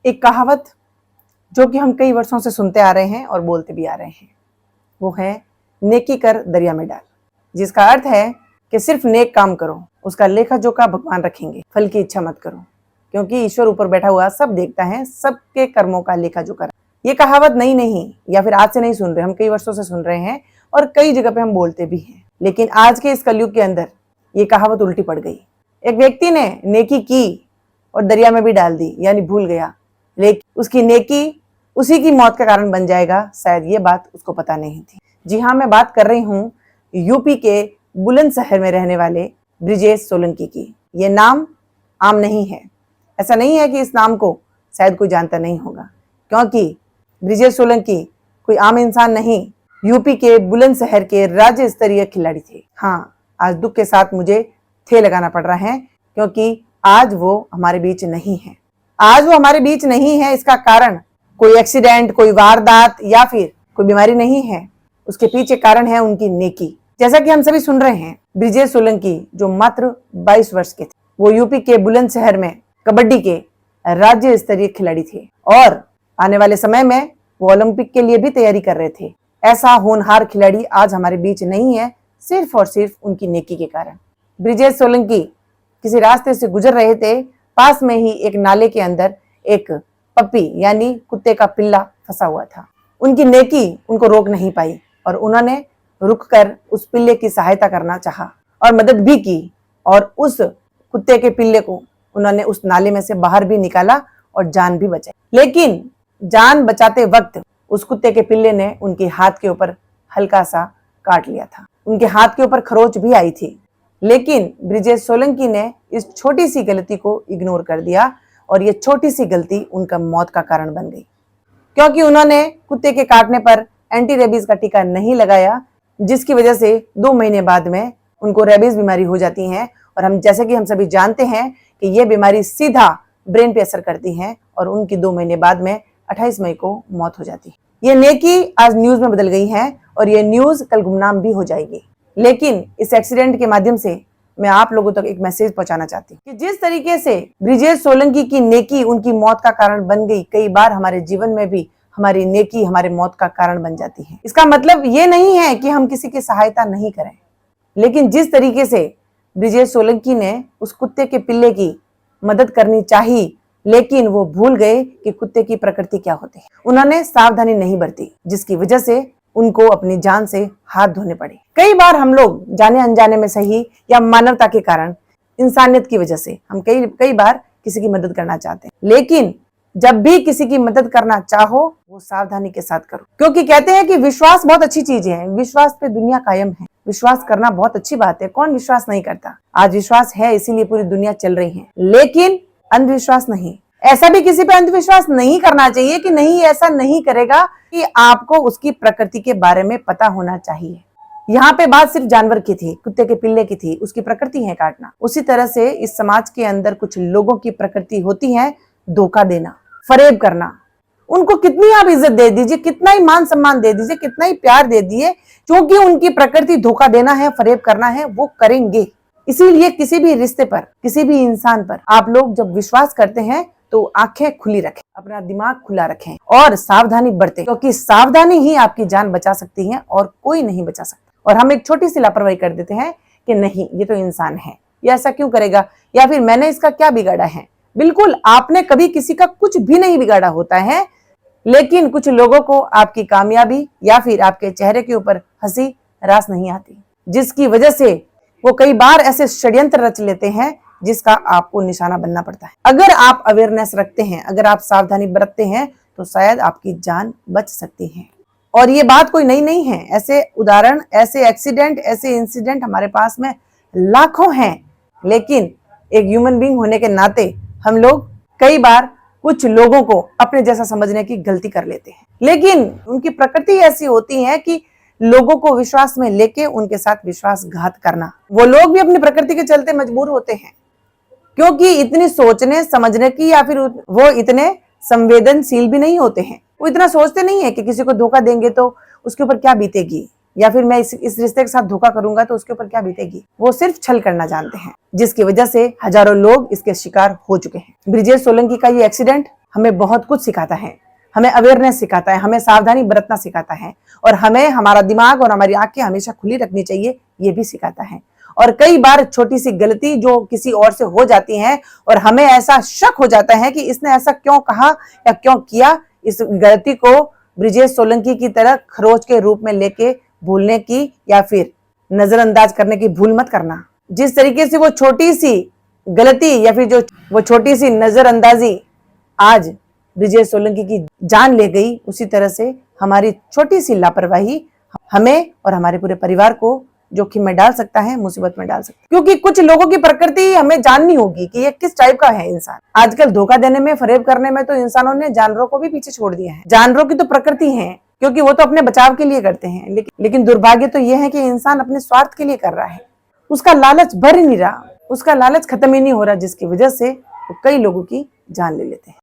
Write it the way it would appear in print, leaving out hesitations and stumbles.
एक कहावत जो कि हम कई वर्षों से सुनते आ रहे हैं और बोलते भी आ रहे हैं, वो है नेकी कर दरिया में डाल, जिसका अर्थ है कि सिर्फ नेक काम करो, उसका लेखा जोखा भगवान रखेंगे, फल की इच्छा मत करो, क्योंकि ईश्वर ऊपर बैठा हुआ सब देखता है, सबके कर्मों का लेखा जोखा। ये कहावत नई नहीं या फिर आज से नहीं सुन रहे, हम कई वर्षों से सुन रहे हैं और कई जगह पे हम बोलते भी हैं। लेकिन आज के इस कलयुग के अंदर ये कहावत उल्टी पड़ गई। एक व्यक्ति ने नेकी की और दरिया में भी डाल दी, यानी भूल गया, लेकिन उसकी नेकी उसी की मौत का कारण बन जाएगा, शायद ये बात उसको पता नहीं थी। जी हाँ, मैं बात कर रही हूँ यूपी के बुलंदशहर में रहने वाले ब्रिजेश सोलंकी की। ये नाम आम नहीं है, ऐसा नहीं है कि इस नाम को शायद कोई जानता नहीं होगा, क्योंकि ब्रिजेश सोलंकी कोई आम इंसान नहीं, यूपी के बुलंदशहर के राज्य स्तरीय खिलाड़ी थे। हाँ, आज दुख के साथ मुझे थे लगाना पड़ रहा है, क्योंकि आज वो हमारे बीच नहीं है। आज वो हमारे बीच नहीं है, इसका कारण कोई एक्सीडेंट, कोई वारदात या फिर कोई बीमारी नहीं है, उसके पीछे कारण है उनकी नेकी। जैसा कि हम सभी सुन रहे हैं, ब्रिजेश सोलंकी जो मात्र 22 वर्ष के थे, वो यूपी के बुलंदशहर में कबड्डी के राज्य स्तरीय खिलाड़ी थे और आने वाले समय में वो ओलंपिक के लिए भी तैयारी कर रहे थे। ऐसा होनहार खिलाड़ी आज हमारे बीच नहीं है, सिर्फ और सिर्फ उनकी नेकी के कारण। ब्रिजेश सोलंकी किसी रास्ते से गुजर रहे थे, पास में ही एक नाले के अंदर एक पप्पी यानी कुत्ते का पिल्ला फंसा हुआ था। उनकी नेकी उनको रोक नहीं पाई और उन्होंने रुककर उस पिल्ले की सहायता करना चाहा और मदद भी की, और उस कुत्ते के पिल्ले को उन्होंने उस नाले में से बाहर भी निकाला और जान भी बचाई। लेकिन जान बचाते वक्त उस कुत्ते के पिल्ले ने उनके हाथ के ऊपर हल्का सा काट लिया था, उनके हाथ के ऊपर खरोच भी आई थी। लेकिन ब्रिजेश सोलंकी ने इस छोटी सी गलती को इग्नोर कर दिया और ये छोटी सी गलती उनका मौत का कारण बन गई, क्योंकि उन्होंने कुत्ते के काटने पर एंटी रेबीज का टीका नहीं लगाया, जिसकी वजह से 2 महीने बाद में उनको रेबीज बीमारी हो जाती है। और हम जैसे कि हम सभी जानते हैं कि ये बीमारी सीधा ब्रेन पे असर करती है और उनकी 2 महीने बाद में 28 मई को मौत हो जाती है। ये नेकी आज न्यूज में बदल गई है और ये न्यूज कल गुमनाम भी हो जाएगी। लेकिन इस एक्सीडेंट के माध्यम से मैं आप लोगों तक एक मैसेज पहुंचाना चाहती हूँ कि जिस तरीके से ब्रिजेश सोलंकी की नेकी उनकी मौत का कारण बन गई, कई बार हमारे जीवन में भी हमारी नेकी हमारे मौत का कारण बन जाती है। इसका मतलब ये नहीं है कि हम किसी की सहायता नहीं करें, लेकिन जिस तरीके से ब्रिजेश सोलंकी ने उस कुत्ते के पिल्ले की मदद करनी चाहिए, लेकिन वो भूल गए कि कुत्ते की प्रकृति क्या होती है। उन्होंने सावधानी नहीं बरती, जिसकी वजह से उनको अपनी जान से हाथ धोने पड़े। कई बार हम लोग जाने अनजाने में सही या मानवता के कारण, इंसानियत की वजह से हम कई बार किसी की मदद करना चाहते हैं, लेकिन जब भी किसी की मदद करना चाहो वो सावधानी के साथ करो, क्योंकि कहते हैं कि विश्वास बहुत अच्छी चीज है, विश्वास पे दुनिया कायम है। विश्वास करना बहुत अच्छी बात है, कौन विश्वास नहीं करता। आज विश्वास है इसीलिए पूरी दुनिया चल रही है, लेकिन अंधविश्वास नहीं। ऐसा भी किसी पे अंधविश्वास नहीं करना चाहिए कि नहीं ऐसा नहीं करेगा, कि आपको उसकी प्रकृति के बारे में पता होना चाहिए। यहाँ पे बात सिर्फ जानवर की थी, कुत्ते के पिल्ले की थी, उसकी प्रकृति है काटना। उसी तरह से इस समाज के अंदर कुछ लोगों की प्रकृति होती है धोखा देना, फरेब करना। उनको कितनी आप इज्जत दे दीजिए, कितना ही मान सम्मान दे दीजिए, कितना ही प्यार दे दिए, क्योंकि उनकी प्रकृति धोखा देना है, फरेब करना है, वो करेंगे। इसीलिए किसी भी रिश्ते पर, किसी भी इंसान पर आप लोग जब विश्वास करते हैं तो आंखें खुली रखें, अपना दिमाग खुला रखें और सावधानी बरतें, क्योंकि सावधानी ही आपकी जान बचा सकती है और कोई नहीं बचा सकता। और हम एक छोटी सी लापरवाही कर देते हैं कि नहीं ये तो इंसान है, ये ऐसा क्यों करेगा, या फिर मैंने इसका क्या बिगाड़ा है। बिल्कुल, आपने कभी किसी का कुछ भी नहीं बिगाड़ा होता है, लेकिन कुछ लोगों को आपकी कामयाबी या फिर आपके चेहरे के ऊपर हंसी रास नहीं आती, जिसकी वजह से वो कई बार ऐसे षड्यंत्र रच लेते हैं जिसका आपको निशाना बनना पड़ता है। अगर आप अवेयरनेस रखते हैं, अगर आप सावधानी बरतते हैं, तो शायद आपकी जान बच सकती है। और ये बात कोई नई नहीं है, ऐसे उदाहरण, ऐसे एक्सीडेंट, ऐसे इंसिडेंट हमारे पास में लाखों हैं। लेकिन एक ह्यूमन बीइंग होने के नाते हम लोग कई बार कुछ लोगों को अपने जैसा समझने की गलती कर लेते हैं, लेकिन उनकी प्रकृति ऐसी होती है कि लोगों को विश्वास में लेके उनके साथ विश्वासघात करना। वो लोग भी अपनी प्रकृति के चलते मजबूर होते हैं, क्योंकि इतनी सोचने समझने की या फिर वो इतने संवेदनशील भी नहीं होते हैं। वो इतना सोचते नहीं है कि किसी को धोखा देंगे तो उसके ऊपर क्या बीतेगी, या फिर मैं इस रिश्ते के साथ धोखा करूंगा तो उसके ऊपर क्या बीतेगी। वो सिर्फ छल करना जानते हैं, जिसकी वजह से हजारों लोग इसके शिकार हो चुके हैं। ब्रिजेश सोलंकी का ये एक्सीडेंट हमें बहुत कुछ सिखाता है, हमें अवेयरनेस सिखाता है, हमें सावधानी बरतना सिखाता है, और हमें हमारा दिमाग और हमारी आंखें हमेशा खुली रखनी चाहिए, ये भी सिखाता है। और कई बार छोटी सी गलती जो किसी और से हो जाती है और हमें ऐसा शक हो जाता है कि इसने ऐसा क्यों कहा या क्यों किया, इस गलती को ब्रिजेश सोलंकी की तरह खरोच के रूप में लेके भूलने की या फिर नजरअंदाज करने की भूल मत करना। जिस तरीके से वो छोटी सी गलती या फिर जो वो छोटी सी नजरअंदाजी आज ब्रिजेश सोलंकी की जान ले गई, उसी तरह से हमारी छोटी सी लापरवाही हमें और हमारे पूरे परिवार को जोखिम में डाल सकता है, मुसीबत में डाल सकता है। क्योंकि कुछ लोगों की प्रकृति हमें जाननी होगी कि ये किस टाइप का है इंसान। आजकल धोखा देने में, फरेब करने में तो इंसानों ने जानवरों को भी पीछे छोड़ दिया है। जानवरों की तो प्रकृति है, क्योंकि वो तो अपने बचाव के लिए करते हैं, लेकिन दुर्भाग्य तो ये है कि इंसान अपने स्वार्थ के लिए कर रहा है। उसका लालच भर ही नहीं रहा, उसका लालच खत्म ही नहीं हो रहा, जिसकी वजह से वो कई लोगों की जान ले लेते हैं।